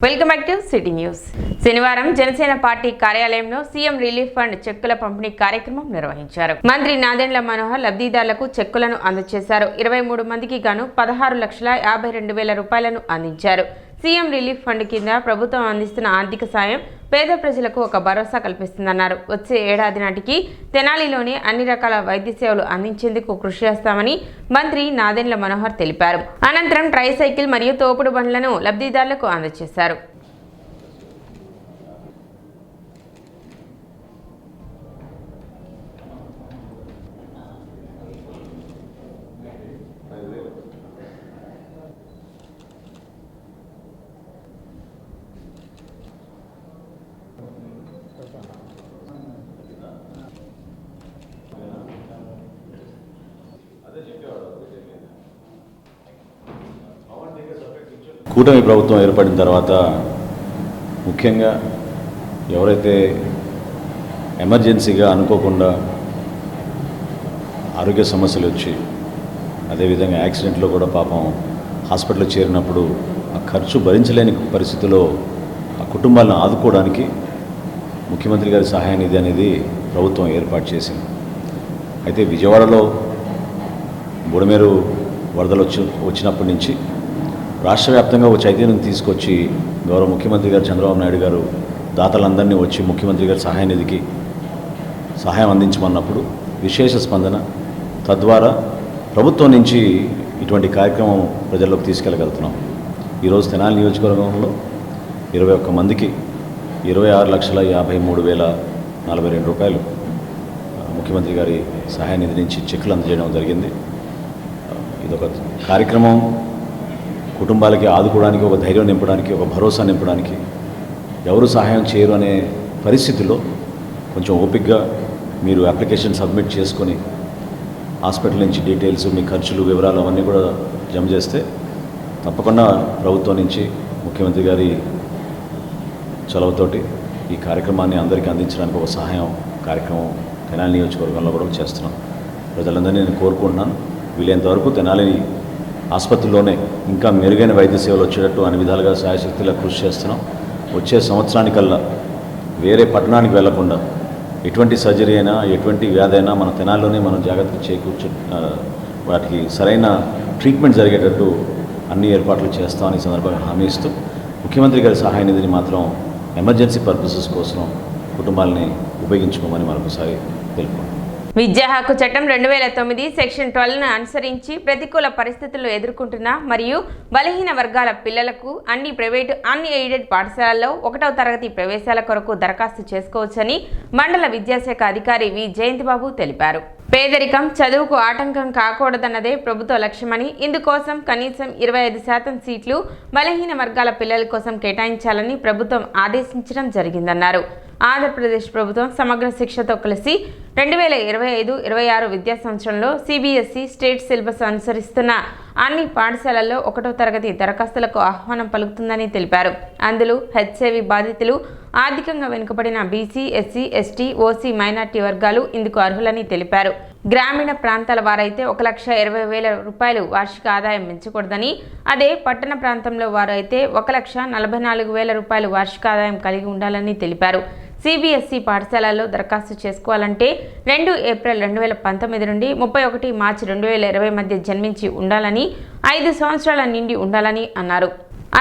Welcome back to city news. శనివారం Janasena party కార్యాలయంలో CM relief fund చెక్కుల పంపిణీ కార్యక్రమం నిర్వహించారు. మంత్రి నాదెండ్ల మనోహర్ లబ్ధిదారులకు చెక్కులను అందజేశారు. 23 మందికి గాను 16,52,000 రూపాయలను అందించారు. సీఎం రిలీఫ్ ఫండ్ కింద ప్రభుత్వం అందిస్తున్న ఆర్థిక సాయం పేద ప్రజలకు ఒక భరోసా కల్పిస్తుందన్నారు. వచ్చే ఏడాది నాటికి తెనాలిలోని అన్ని రకాల వైద్య సేవలు అందించేందుకు కృషి చేస్తామని మంత్రి నాదెండ్ల మనోహర్ తెలిపారు. అనంతరం ట్రైసైకిల్ మరియు తోపుడు బండ్లను లబ్ధిదారులకు అందజేశారు. కూటమి ప్రభుత్వం ఏర్పడిన తర్వాత ముఖ్యంగా ఎవరైతే ఎమర్జెన్సీగా అనుకోకుండా ఆరోగ్య సమస్యలు వచ్చి అదేవిధంగా యాక్సిడెంట్లో కూడా పాపం హాస్పిటల్లో చేరినప్పుడు ఆ ఖర్చు భరించలేని పరిస్థితిలో ఆ కుటుంబాలను ఆదుకోవడానికి ముఖ్యమంత్రి గారి సహాయ నిధి అనేది ప్రభుత్వం ఏర్పాటు చేసింది. అయితే విజయవాడలో బుడమేరు వరదలు వచ్చినప్పటి నుంచి రాష్ట్ర వ్యాప్తంగా ఒక చైతన్యం తీసుకొచ్చి గౌరవ ముఖ్యమంత్రి గారు చంద్రబాబు నాయుడు గారు దాతలందరినీ వచ్చి ముఖ్యమంత్రి గారి సహాయ నిధికి సహాయం అందించమన్నప్పుడు విశేష స్పందన, తద్వారా ప్రభుత్వం నుంచి ఇటువంటి కార్యక్రమం ప్రజల్లోకి తీసుకెళ్ళగలుగుతున్నాం. ఈరోజు తెనాలి నియోజకవర్గంలో 21 మందికి 26,53,042 రూపాయలు ముఖ్యమంత్రి గారి సహాయ నిధి నుంచి చెక్కులు అందజేయడం జరిగింది. ఇదొక కార్యక్రమం కుటుంబాలకి ఆదుకోవడానికి, ఒక ధైర్యం నింపడానికి, ఒక భరోసా నింపడానికి, ఎవరు సహాయం చేయరు అనే పరిస్థితుల్లో కొంచెం ఓపికగా మీరు అప్లికేషన్ సబ్మిట్ చేసుకొని హాస్పిటల్ నుంచి డీటెయిల్స్, మీ ఖర్చులు, వివరాలు అవన్నీ కూడా జమ చేస్తే తప్పకుండా ప్రభుత్వం నుంచి ముఖ్యమంత్రి గారి చొరవతోటి ఈ కార్యక్రమాన్ని అందరికీ అందించడానికి ఒక సహాయం కార్యక్రమం తెనాలి నియోజకవర్గంలో కూడా చేస్తున్నాం. ప్రజలందరినీ నేను కోరుకుంటున్నాను, వీలైనంతవరకు తెనాలి ఆసుపత్రిలోనే ఇంకా మెరుగైన వైద్య సేవలు వచ్చేటట్టు అన్ని విధాలుగా శాయశక్తిలా కృషి చేస్తున్నాం. వచ్చే సంవత్సరానికల్లా వేరే పట్టణానికి వెళ్లకుండా ఎటువంటి సర్జరీ అయినా, ఎటువంటి వ్యాధి అయినా మన తెనాల్లోనే మనం జాగ్రత్త చేకూర్చు వాటికి సరైన ట్రీట్మెంట్ జరిగేటట్టు అన్ని ఏర్పాట్లు చేస్తామని సందర్భంగా హామీ ఇస్తూ ముఖ్యమంత్రి గారి సహాయ నిధిని మాత్రం ఎమర్జెన్సీ పర్పసెస్ కోసం కుటుంబాలని ఉపయోగించుకోమని మరొకసారి తెలుపుకుంటాం. విద్యా హక్కు చట్టం 2009 సెక్షన్ 12ను అనుసరించి ప్రతికూల పరిస్థితులు ఎదుర్కొంటున్న మరియు బలహీన వర్గాల పిల్లలకు అన్ని ప్రైవేటు అన్ ఎయిడెడ్ పాఠశాలల్లో 1వ తరగతి ప్రవేశాల కొరకు దరఖాస్తు చేసుకోవచ్చని మండల విద్యాశాఖ అధికారి వి జయంతిబాబు తెలిపారు. పేదరికం చదువుకు ఆటంకం కాకూడదన్నదే ప్రభుత్వ లక్ష్యమని, ఇందుకోసం కనీసం 25% సీట్లు బలహీన వర్గాల పిల్లల కోసం కేటాయించాలని ప్రభుత్వం ఆదేశించడం జరిగిందన్నారు. ఆంధ్రప్రదేశ్ ప్రభుత్వం సమగ్ర శిక్షతో కలిసి 2025-26 విద్యా సంవత్సరంలో సిబిఎస్ఈ స్టేట్ సిలబస్ అనుసరిస్తున్న అన్ని పాఠశాలల్లో 1వ తరగతి దరఖాస్తులకు ఆహ్వానం పలుకుతుందని తెలిపారు. అందులో హెచ్ఐవి బాధితులు, ఆర్థికంగా వెనుకబడిన BC, SC, ST, OC, minority వర్గాలు ఇందుకు అర్హులని తెలిపారు. గ్రామీణ ప్రాంతాల వారైతే 1,20,000 రూపాయలు వార్షిక ఆదాయం మించకూడదని, అదే పట్టణ ప్రాంతంలో వారు అయితే 1,44,000 రూపాయలు వార్షిక ఆదాయం కలిగి ఉండాలని తెలిపారు. సిబిఎస్ఈ పాఠశాలల్లో దరఖాస్తు చేసుకోవాలంటే 2 ఏప్రిల్ 2019 నుండి 31 మార్చి 2020 మధ్య జన్మించి ఉండాలని, 5 సంవత్సరాల నిండి ఉండాలని అన్నారు.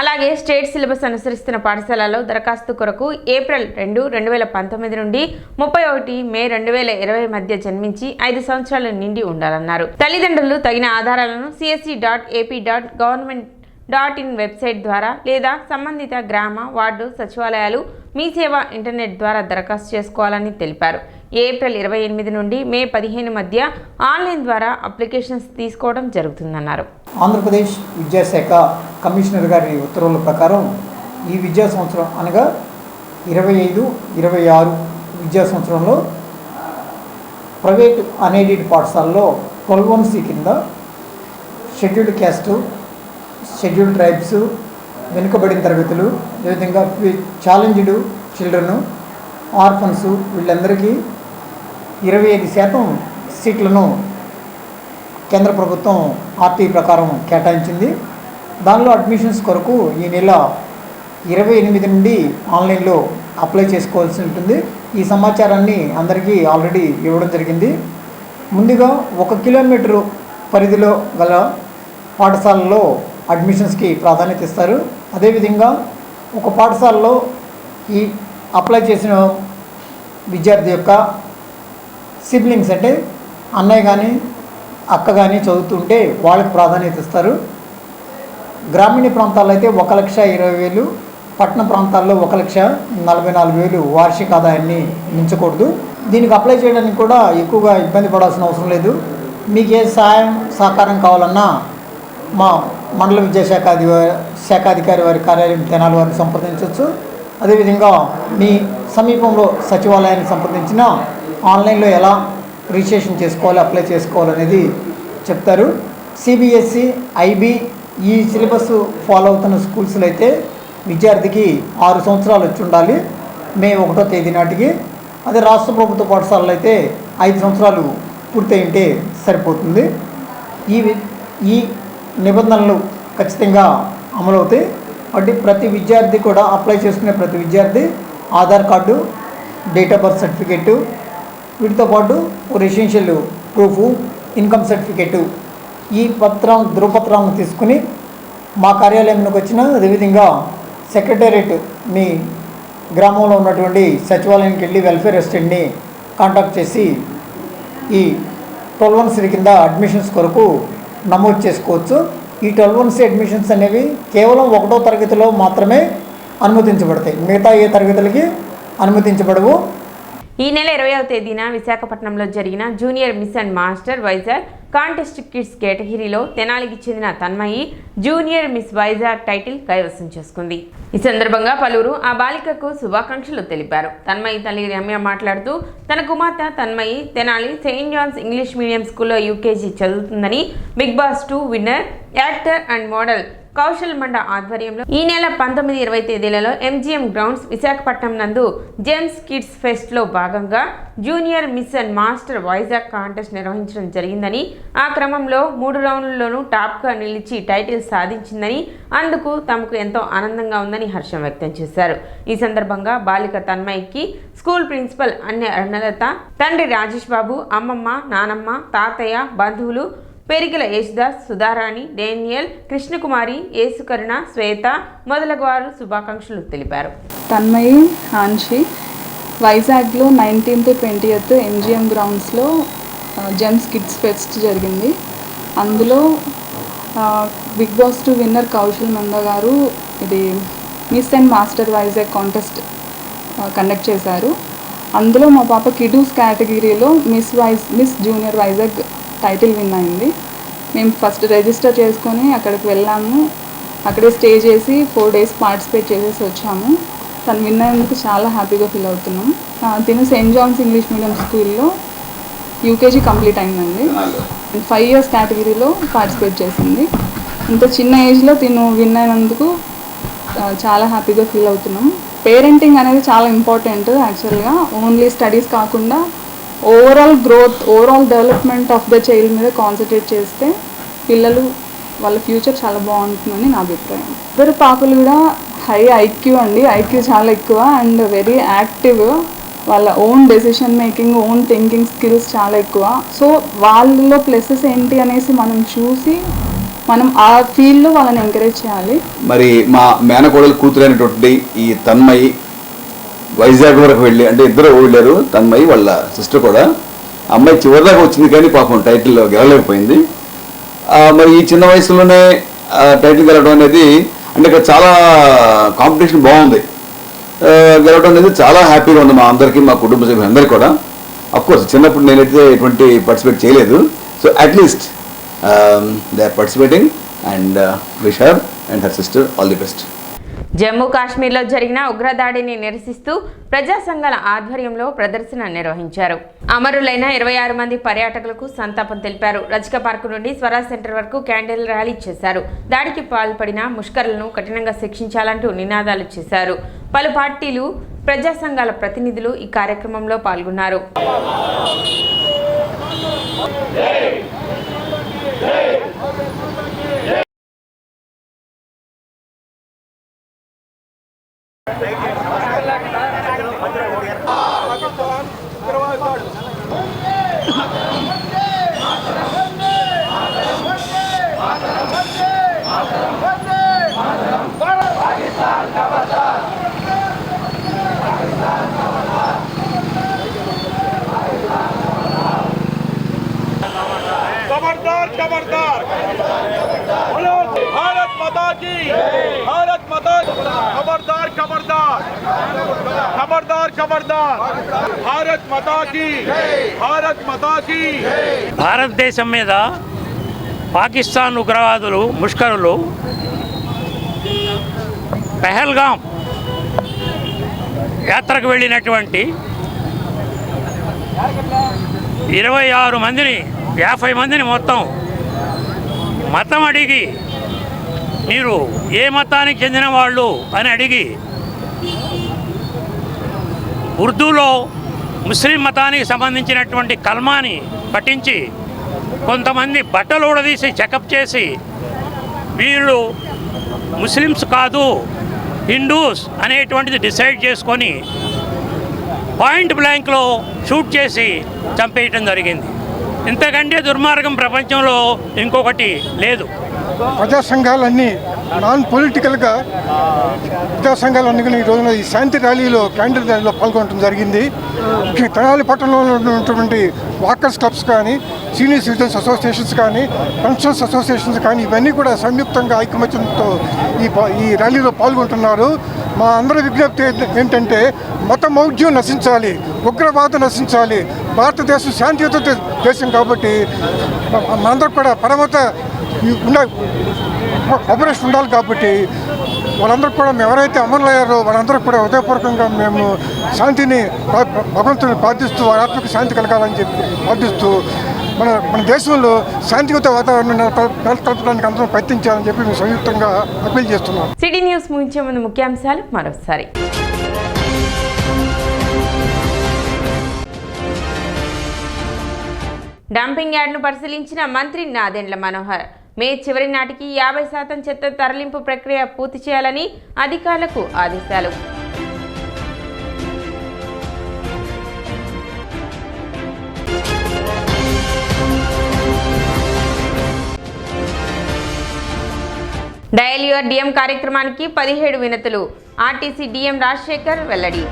అలాగే స్టేట్ సిలబస్ అనుసరిస్తున్న పాఠశాలలో దరఖాస్తు కొరకు ఏప్రిల్ 2, 2019 నుండి 31 మే 2020 మధ్య జన్మించి 5 సంవత్సరాలు నిండి ఉండాలన్నారు. తల్లిదండ్రులు తగిన ఆధారాలను csc.ap.government.in వెబ్సైట్ ద్వారా లేదా సంబంధిత గ్రామ, వార్డు సచివాలయాలు, మీ సేవ ఇంటర్నెట్ ద్వారా దరఖాస్తు చేసుకోవాలని తెలిపారు. ఏప్రిల్ 28 నుండి మే 15 మధ్య ఆన్లైన్ ద్వారా అప్లికేషన్స్ తీసుకోవడం జరుగుతుందన్నారు. ఆంధ్రప్రదేశ్ విద్యాశాఖ కమిషనర్ గారి ఉత్తర్వుల ప్రకారం ఈ విద్యా సంవత్సరం అనగా 25-26 విద్యా సంవత్సరంలో ప్రైవేట్ అన్ఎయిడెడ్ పాఠశాలలో 12(1)C కింద షెడ్యూల్డ్ క్యాస్ట్, షెడ్యూల్డ్ ట్రైబ్స్, వెనుకబడిన తరగతులు, అదేవిధంగా ఛాలెంజ్డ్ చిల్డ్రన్, ఆర్ఫన్స్ వీళ్ళందరికీ 25% సీట్లను కేంద్ర ప్రభుత్వం ఆర్టీ ప్రకారం కేటాయించింది. దానిలో అడ్మిషన్స్ కొరకు ఈ నెల 28 నుండి ఆన్లైన్లో అప్లై చేసుకోవాల్సి ఉంటుంది. ఈ సమాచారాన్ని అందరికీ ఆల్రెడీ ఇవ్వడం జరిగింది. ముందుగా 1 కిలోమీటరు పరిధిలో గల పాఠశాలలో అడ్మిషన్స్కి ప్రాధాన్యత ఇస్తారు. అదేవిధంగా ఒక పాఠశాలలో ఈ అప్లై చేసిన విద్యార్థి యొక్క సిబ్లింగ్స్ అంటే అన్నయ్య కానీ అక్క కానీ చదువుతుంటే వాళ్ళకి ప్రాధాన్యత ఇస్తారు. గ్రామీణ ప్రాంతాల్లో అయితే 1,20,000, పట్టణ ప్రాంతాల్లో 1,44,000 వార్షిక ఆదాయాన్ని మించకూడదు. దీనికి అప్లై చేయడానికి కూడా ఎక్కువగా ఇబ్బంది పడాల్సిన అవసరం లేదు. మీకు ఏ సహాయం సహకారం కావాలన్నా మా మండల శాఖాధికారి వారి కార్యాలయం తెనాలి వారిని సంప్రదించవచ్చు. అదేవిధంగా మీ సమీపంలో సచివాలయాన్ని సంప్రదించిన ఆన్లైన్లో ఎలా రిజిస్ట్రేషన్ చేసుకోవాలి, అప్లై చేసుకోవాలనేది చెప్తారు. సిబిఎస్ఈ, ఐబీ ఈ సిలబస్ ఫాలో అవుతున్న స్కూల్స్లో అయితే విద్యార్థికి 6 సంవత్సరాలు వచ్చి ఉండాలి మే 1వ తేదీ నాటికి. అదే రాష్ట్ర ప్రభుత్వ పాఠశాలలో అయితే 5 సంవత్సరాలు పూర్తయి ఉంటే సరిపోతుంది. ఈ నిబంధనలు ఖచ్చితంగా అమలవుతాయి. అంటే ప్రతి విద్యార్థి కూడా అప్లై చేసుకునే ప్రతి విద్యార్థి Aadhaar card, date of birth certificate, వీటితో పాటు రెసిడెన్షియల్ ప్రూఫ్, ఇన్కమ్ సర్టిఫికెట్టు ఈ ధృవపత్రాలను తీసుకుని మా కార్యాలయంలోకి వచ్చిన, అదేవిధంగా సెక్రటేరియట్ మీ గ్రామంలో ఉన్నటువంటి సచివాలయానికి వెళ్ళి వెల్ఫేర్ అసిస్టెంట్ని కాంటాక్ట్ చేసి ఈ 12C కింద అడ్మిషన్స్ కొరకు నమోదు చేసుకోవచ్చు. ఈ 12C అడ్మిషన్స్ అనేవి కేవలం 1వ తరగతిలో మాత్రమే అనుమతించబడతాయి, మిగతా ఏ తరగతులకి అనుమతించబడవు. ఈ నెల 20వ తేదీన విశాఖపట్నంలో జరిగిన junior miss and master Vizag contest kids కేటగిరీలో తెనాలికి చెందిన Tanmayi junior miss Vizag title కైవసం చేసుకుంది. ఈ సందర్భంగా పలువురు ఆ బాలికకు శుభాకాంక్షలు తెలిపారు. తన్మయి తల్లి రమ్య మాట్లాడుతూ తన కుమార్తె Tanmayi Tenali Saint John's English medium స్కూల్లో యూకేజీ చదువుతుందని Bigg Boss 2 winner, actor and model Kaushal Manda ఆధ్వర్యంలో ఈ నెల 19, 20 తేదీలలో MGM గ్రౌండ్స్ విశాఖపట్నం నందు జెమ్స్ కిడ్స్ ఫెస్ట్లో భాగంగా junior miss and master Vizag contest నిర్వహించడం జరిగిందని, ఆ క్రమంలో 3 రౌండ్లలోనూ టాప్గా నిలిచి టైటిల్ సాధించిందని, అందుకు తమకు ఎంతో ఆనందంగా ఉందని హర్షం వ్యక్తం చేశారు. ఈ సందర్భంగా బాలిక తన్మయికి స్కూల్ ప్రిన్సిపల్ అన్నలత, తండ్రి రాజేష్ బాబు, అమ్మమ్మ, నానమ్మ, తాతయ్య, బంధువులు పెరిగిల యేసుదాస్, సుధారాణి, డేనియల్, కృష్ణకుమారి, యేసుకరుణ, శ్వేత మొదలగు వారు శుభాకాంక్షలు తెలిపారు. తన్మయి, హాన్షి వైజాగ్లో 19th, 20th MGM గ్రౌండ్స్లో జెమ్స్ కిడ్స్ ఫెస్ట్ జరిగింది. అందులో బిగ్ బాస్ 2 విన్నర్ కౌశల్ మంద గారు ఇది miss and master Vizag contest conduct చేశారు. అందులో మా పాప కిడ్స్ కేటగిరీలో miss junior Vizag title win అయింది. మేము ఫస్ట్ రిజిస్టర్ చేసుకొని అక్కడికి వెళ్ళాము. అక్కడే స్టే చేసి 4 days పార్టిసిపేట్ చేసేసి వచ్చాము. తను విన్ అయినందుకు చాలా హ్యాపీగా ఫీల్ అవుతున్నాం. తిను సెయింట్ జాన్స్ ఇంగ్లీష్ మీడియం స్కూల్లో యూకేజీ కంప్లీట్ అయిందండి. 5 years కేటగిరీలో పార్టిసిపేట్ చేసింది. ఇంత చిన్న ఏజ్లో తిను విన్ అయినందుకు చాలా హ్యాపీగా ఫీల్ అవుతున్నాం. పేరెంటింగ్ అనేది చాలా ఇంపార్టెంట్. యాక్చువల్గా ఓన్లీ స్టడీస్ కాకుండా overall growth, overall development of the child మీద కాన్సన్ట్రేట్ చేస్తే పిల్లలు వాళ్ళ ఫ్యూచర్ చాలా బాగుంటుందని నా అభిప్రాయం. ఇద్దరు పాపలు కూడా హై ఐక్యూ అండి, ఐక్యూ చాలా ఎక్కువ అండ్ వెరీ యాక్టివ్. వాళ్ళ own decision making, own thinking skills చాలా ఎక్కువ. సో వాళ్ళలో ప్లసెస్ ఏంటి అనేసి మనం చూసి మనం ఆ ఫీల్డ్లో వాళ్ళని ఎంకరేజ్ చేయాలి. మరి మా మేనకోడలు కూతురైనటువంటి ఈ తన్మయి వైజాగ్ వరకు వెళ్ళి, అంటే ఇద్దరు వెళ్ళారు, తన్మయి వాళ్ళ సిస్టర్ కూడా. అమ్మాయి చివరి దాకా వచ్చింది కానీ పాపం టైటిల్ గెలవలేకపోయింది. మరి ఈ చిన్న వయసులోనే టైటిల్ గెలవడం అనేది, అంటే ఇక్కడ చాలా కాంపిటీషన్ బాగుంది. గెలవడం అనేది చాలా హ్యాపీగా ఉంది మా అందరికీ, మా కుటుంబ సభ్యులందరికీ కూడా. అఫ్కోర్స్ చిన్నప్పుడు నేనైతే ఎటువంటి పార్టిసిపేట్ చేయలేదు. So at least they are participating and wish her and her sister all the best. Jammu కాశ్మీర్లో జరిగిన ఉగ్రదాడిని నిరసిస్తూ ప్రజా సంఘాల ఆధ్వర్యంలో ప్రదర్శన నిర్వహించారు. అమరులైన 26 మంది పర్యాటకులకు సంతాపం తెలిపారు. రజిక పార్క్ నుండి స్వరాజ్ సెంటర్ వరకు క్యాండిల్ ర్యాలీ చేశారు. దాడికి పాల్పడిన ముష్కరులను కఠినంగా శిక్షించాలంటూ నినాదాలు చేశారు. పలు పార్టీలు, ప్రజా సంఘాల ప్రతినిధులు ఈ కార్యక్రమంలో పాల్గొన్నారు. खबरदार खबरदार बोलो भारत माता की भारत माता खबरदार खबरदार खबरदार खबरदार भारत माता की भारत माता की భారతదేశం మీద పాకిస్తాన్ ఉగ్రవాదులు ముష్కరులు పెహల్గాం యాత్రకు వెళ్ళినటువంటి 26 మందిని 50 మందిని మొత్తం మతం అడిగి మీరు ఏ మతానికి చెందిన వాళ్ళు అని అడిగి ఉర్దూలో ముస్లిం మతానికి సంబంధించినటువంటి కల్మాని పఠించి కొంతమంది బట్టలు ఊడదీసి చెకప్ చేసి వీళ్ళు ముస్లిమ్స్ కాదు హిందూస్ అనేటువంటిది డిసైడ్ చేసుకొని పాయింట్ బ్లాంక్లో షూట్ చేసి చంపేయటం జరిగింది. ఇంతకంటే దుర్మార్గం ప్రపంచంలో ఇంకొకటి లేదు. ప్రజా సంఘాలన్నీ నాన్ పొలిటికల్గా ప్రజా సంఘాలన్నీ ఈ రోజున ఈ శాంతి ర్యాలీలో క్యాండిల్ ర్యాలీలో పాల్గొనడం జరిగింది. తెనాలి పట్టణంలో ఉన్నటువంటి వాకర్స్ క్లబ్స్ కానీ సీనియర్ సిటిజన్స్ అసోసియేషన్స్ కానీ పెన్షన్స్ అసోసియేషన్స్ కానీ ఇవన్నీ కూడా సంయుక్తంగా ఐకమత్యంతో ఈ ర్యాలీలో పాల్గొంటున్నారు. మా అందరి విజ్ఞప్తి ఏంటంటే మత మౌఢ్యం నశించాలి, ఉగ్రవాదం నశించాలి. భారతదేశం శాంతియుత దేశం కాబట్టి మనందరూ కూడా పరమత ఆపరేషన్ ఉండాలి. కాబట్టి వాళ్ళందరూ కూడా ఎవరైతే అమరులయ్యారో వాళ్ళందరూ కూడా హృదయపూర్వకంగా మేము శాంతిని భగవంతుని ప్రార్థిస్తూ వారి ఆత్మకు శాంతి కలగాలని చెప్పి ప్రార్థిస్తూ మన దేశంలో శాంతియుత వాతావరణం నెలకొల్పడానికి అందరం ప్రయత్నించాలని చెప్పి మేము సంయుక్తంగా అప్పీల్ చేస్తున్నాం. సిటీ న్యూస్ ముగించే ముందు ముఖ్యాంశాలు మరోసారి. డంపింగ్ యార్డ్ను పరిశీలించిన మంత్రి నాదెండ్ల మనోహర్. మే చివరి నాటికి 50% చెత్త తరలింపు ప్రక్రియ పూర్తి చేయాలని అధికారులకు ఆదేశాలు. డయల్ యువర్ డిఎం కార్యక్రమానికి 17 వినతులు. ఆర్టీసీ డిఎం రాజశేఖర్ వెల్లడి.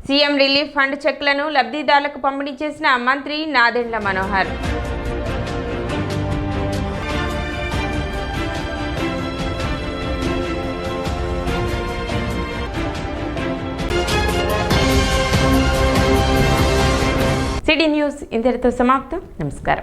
సీఎం రిలీఫ్ ఫండ్ చెక్లను లబ్ధిదారులకు పంపిణీ చేసిన మంత్రి నాదెండ్ల మనోహర్. సిటీ న్యూస్ ఇంతటితో సమాప్తం. నమస్కారం.